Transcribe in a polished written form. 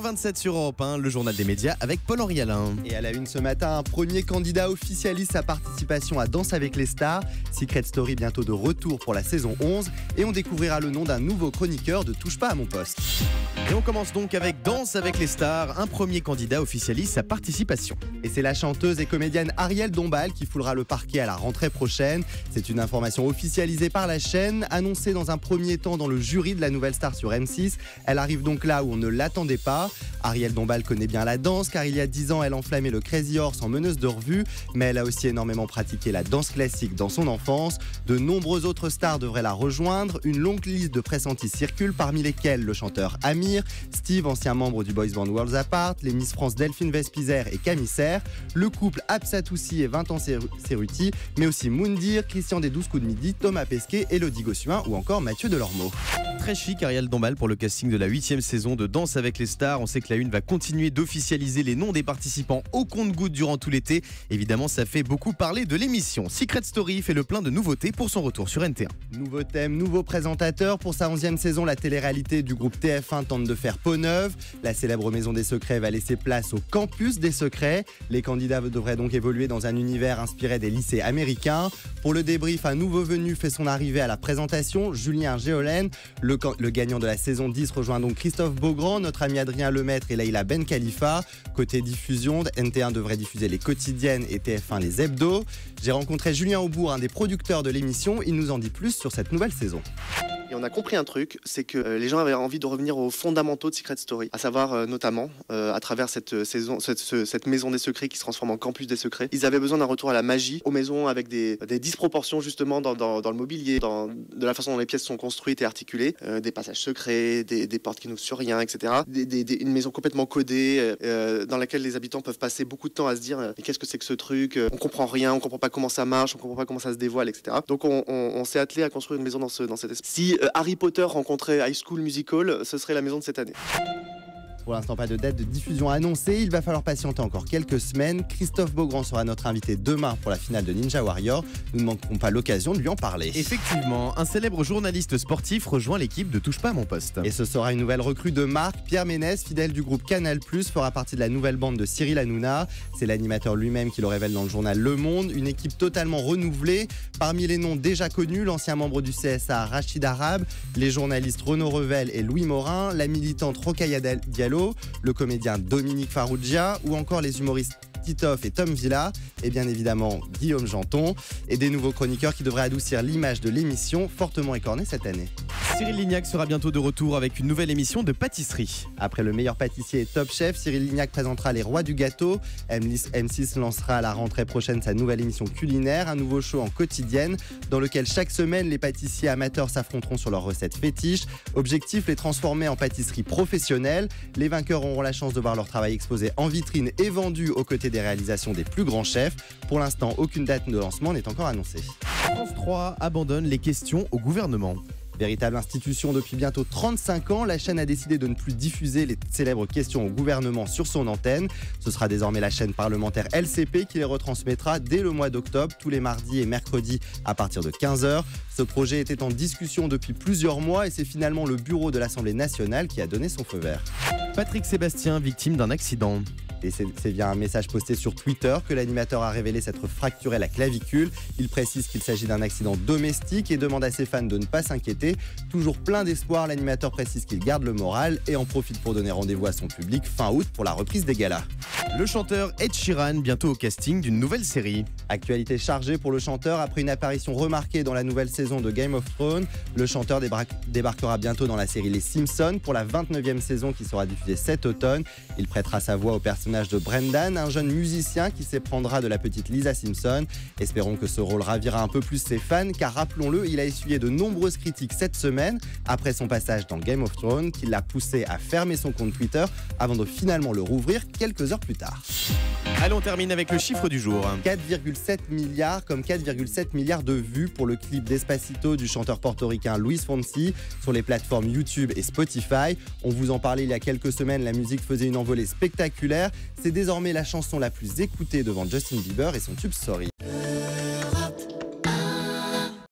8h27 sur Europe 1, le journal des médias avec Paul-Henri Alain. Et à la une ce matin, un premier candidat officialise sa participation à Danse avec les stars. Secret Story bientôt de retour pour la saison 11. Et on découvrira le nom d'un nouveau chroniqueur de Touche pas à mon poste. Et on commence donc avec Danse avec les stars. Un premier candidat officialise sa participation. Et c'est la chanteuse et comédienne Ariel Dombal qui foulera le parquet à la rentrée prochaine. C'est une information officialisée par la chaîne, annoncée dans un premier temps dans le jury de la nouvelle star sur M6. Elle arrive donc là où on ne l'attendait pas. Ariel Dombal connaît bien la danse car il y a 10 ans, elle enflammait le Crazy Horse en meneuse de revue. Mais elle a aussi énormément pratiqué la danse classique dans son enfance. De nombreuses autres stars devraient la rejoindre. Une longue liste de pressentis circule, parmi lesquels le chanteur Amir, Steve, ancien membre du boys band Worlds Apart, les Miss France Delphine Vespizer et Camille Serre, le couple Absatoussi et Vincent Cerruti, mais aussi Moundir, Christian des 12 coups de midi, Thomas Pesquet, Elodie Gossuin ou encore Mathieu Delormeau. Très chic Ariel Dombal pour le casting de la 8e saison de Danse avec les stars. On sait que la Une va continuer d'officialiser les noms des participants au compte-gouttes durant tout l'été. Évidemment, ça fait beaucoup parler de l'émission. Secret Story fait le plein de nouveautés pour son retour sur NT1. Nouveau thème, nouveau présentateur. Pour sa 11e saison, la télé-réalité du groupe TF1 tente de faire peau neuve. La célèbre Maison des Secrets va laisser place au Campus des Secrets. Les candidats devraient donc évoluer dans un univers inspiré des lycées américains. Pour le débrief, un nouveau venu fait son arrivée à la présentation, Julien Géolène. Le gagnant de la saison 10 rejoint donc Christophe Beaugrand, notre ami Adrien Lemaître et Leïla Ben Khalifa. Côté diffusion, NT1 devrait diffuser les quotidiennes et TF1 les hebdos. J'ai rencontré Julien Aubourg, un des producteurs de l'émission. Il nous en dit plus sur cette nouvelle saison. Et on a compris un truc, c'est que les gens avaient envie de revenir aux fondamentaux de Secret Story, à savoir notamment à travers cette maison des secrets qui se transforme en campus des secrets. Ils avaient besoin d'un retour à la magie, aux maisons avec des disproportions justement dans le mobilier, de la façon dont les pièces sont construites et articulées, des passages secrets, des portes qui n'ouvrent sur rien, etc. Une maison complètement codée dans laquelle les habitants peuvent passer beaucoup de temps à se dire mais qu'est-ce que c'est que ce truc, on comprend rien, on comprend pas comment ça marche, on comprend pas comment ça se dévoile, etc. Donc on s'est attelé à construire une maison dans cet esprit. Si Harry Potter rencontrait High School Musical, ce serait la maison de cette année. Pour l'instant, pas de date de diffusion annoncée. Il va falloir patienter encore quelques semaines. Christophe Beaugrand sera notre invité demain pour la finale de Ninja Warrior. Nous ne manquerons pas l'occasion de lui en parler. Effectivement, un célèbre journaliste sportif rejoint l'équipe de Touche pas à mon poste. Et ce sera une nouvelle recrue de marque. Pierre Ménès, fidèle du groupe Canal+, fera partie de la nouvelle bande de Cyril Hanouna. C'est l'animateur lui-même qui le révèle dans le journal Le Monde. Une équipe totalement renouvelée. Parmi les noms déjà connus, l'ancien membre du CSA Rachid Arabe, les journalistes Renaud Revel et Louis Morin, la militante Rokhaya Diallo, le comédien Dominique Farrugia ou encore les humoristes Titoff et Tom Villa et bien évidemment Guillaume Janton et des nouveaux chroniqueurs qui devraient adoucir l'image de l'émission fortement écornée cette année. Cyril Lignac sera bientôt de retour avec une nouvelle émission de pâtisserie. Après Le Meilleur Pâtissier et Top Chef, Cyril Lignac présentera Les Rois du Gâteau. M6 lancera à la rentrée prochaine sa nouvelle émission culinaire, un nouveau show en quotidienne dans lequel chaque semaine les pâtissiers amateurs s'affronteront sur leurs recettes fétiches. Objectif, les transformer en pâtisserie professionnelle. Les vainqueurs auront la chance de voir leur travail exposé en vitrine et vendu aux côtés des réalisations des plus grands chefs. Pour l'instant, aucune date de lancement n'est encore annoncée. France 3 abandonne les questions au gouvernement. Véritable institution depuis bientôt 35 ans, la chaîne a décidé de ne plus diffuser les célèbres questions au gouvernement sur son antenne. Ce sera désormais la chaîne parlementaire LCP qui les retransmettra dès le mois d'octobre, tous les mardis et mercredis à partir de 15h. Ce projet était en discussion depuis plusieurs mois et c'est finalement le bureau de l'Assemblée nationale qui a donné son feu vert. Patrick Sébastien, victime d'un accident. Et c'est via un message posté sur Twitter que l'animateur a révélé s'être fracturé la clavicule. Il précise qu'il s'agit d'un accident domestique et demande à ses fans de ne pas s'inquiéter. Toujours plein d'espoir, l'animateur précise qu'il garde le moral et en profite pour donner rendez-vous à son public fin août pour la reprise des galas. Le chanteur Ed Sheeran, bientôt au casting d'une nouvelle série. Actualité chargée pour le chanteur. Après une apparition remarquée dans la nouvelle saison de Game of Thrones, le chanteur débarquera bientôt dans la série Les Simpsons pour la 29e saison qui sera diffusée cet automne. Il prêtera sa voix au personnage de Brendan, un jeune musicien qui s'éprendra de la petite Lisa Simpson. Espérons que ce rôle ravira un peu plus ses fans, car rappelons-le, il a essuyé de nombreuses critiques cette semaine après son passage dans Game of Thrones, qui l'a poussé à fermer son compte Twitter avant de finalement le rouvrir quelques heures plus tard. Allez, on termine avec le chiffre du jour. 4,7 milliards, comme 4,7 milliards de vues pour le clip Despacito du chanteur portoricain Luis Fonsi sur les plateformes YouTube et Spotify. On vous en parlait il y a quelques semaines, la musique faisait une envolée spectaculaire. C'est désormais la chanson la plus écoutée devant Justin Bieber et son tube Sorry.